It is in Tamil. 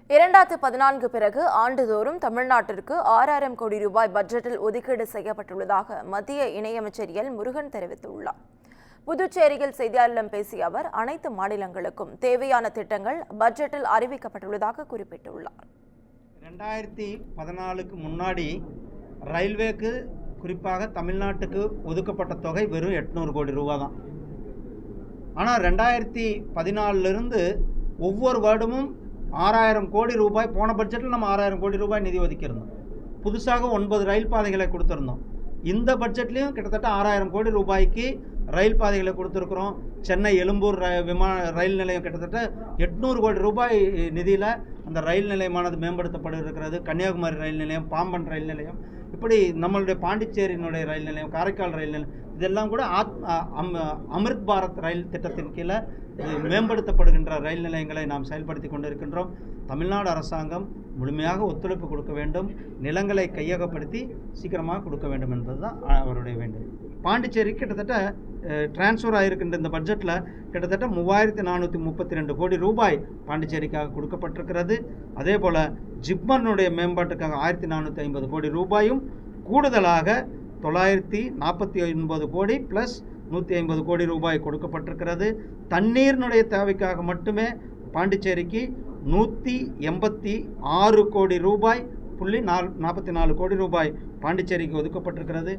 2014 பிறகு ஆண்டுதோறும் தமிழ்நாட்டிற்கு 6000 கோடி ரூபாய் பட்ஜெட்டில் ஒதுக்கீடு செய்யப்பட்டுள்ளதாக மத்திய இணையமைச்சர் எல் முருகன் தெரிவித்துள்ளார். புதுச்சேரியில் செய்தியாளர்களிடம் பேசிய அவர், அனைத்து மாநிலங்களுக்கும் தேவையான திட்டங்கள் பட்ஜெட்டில் அறிவிக்கப்பட்டுள்ளதாக குறிப்பிட்டுள்ளார். 2014க்கு முன்னாடி ரயில்வேக்கு குறிப்பாக தமிழ்நாட்டுக்கு ஒதுக்கப்பட்ட தொகை வெறும் 800 கோடி ரூபா தான். ஆனால் 2014லிருந்து ஒவ்வொரு வருடமும் 6000 கோடி ரூபாய், போன பட்ஜெட்டில் நம்ம 6000 கோடி ரூபாய் நிதி ஒதுக்கியிருந்தோம். புதுசாக 9 ரயில் பாதைகளை கொடுத்துருந்தோம். இந்த பட்ஜெட்லேயும் கிட்டத்தட்ட 6000 கோடி ரூபாய்க்கு ரயில் பாதைகளை கொடுத்துருக்குறோம். சென்னை எழும்பூர் ரயில் நிலையம் கிட்டத்தட்ட 800 கோடி ரூபாய் நிதியில் அந்த ரயில் நிலையமானது மேம்படுத்தப்பட இருக்கிறது. கன்னியாகுமரி ரயில் நிலையம், பாம்பன் ரயில் நிலையம், இப்படி நம்மளுடைய பாண்டிச்சேரியினுடைய ரயில் நிலையம், காரைக்கால் ரயில் நிலையம், இதெல்லாம் கூட அமிர்த் பாரத் ரயில் திட்டத்தின் கீழே மேம்படுத்தப்படுகின்ற ரயில் நிலையங்களை நாம் செயல்படுத்தி கொண்டிருக்கின்றோம். தமிழ்நாடு அரசாங்கம் முழுமையாக ஒத்துழைப்பு கொடுக்க வேண்டும், நிலங்களை கையகப்படுத்தி சீக்கிரமாக கொடுக்க வேண்டும் என்பது தான் அவருடைய வேண்டுகோள். பாண்டிச்சேரி கிட்டத்தட்ட டிரான்ஸ்ஃபர் ஆகிருக்கின்ற இந்த பட்ஜெட்டில் கிட்டத்தட்ட 3432 கோடி ரூபாய் பாண்டிச்சேரிக்காக கொடுக்கப்பட்டிருக்கிறது. அதே போல் ஜிப்மனுடைய மேம்பாட்டுக்காக 1450 கோடி ரூபாயும், கூடுதலாக 949 கோடி ப்ளஸ் 150 கோடி ரூபாய் கொடுக்கப்பட்டிருக்கிறது. தண்ணீரினுடைய தேவைக்காக மட்டுமே பாண்டிச்சேரிக்கு 186 கோடி ரூபாய் புள்ளி 44 கோடி ரூபாய் பாண்டிச்சேரிக்கு ஒதுக்கப்பட்டிருக்கிறது.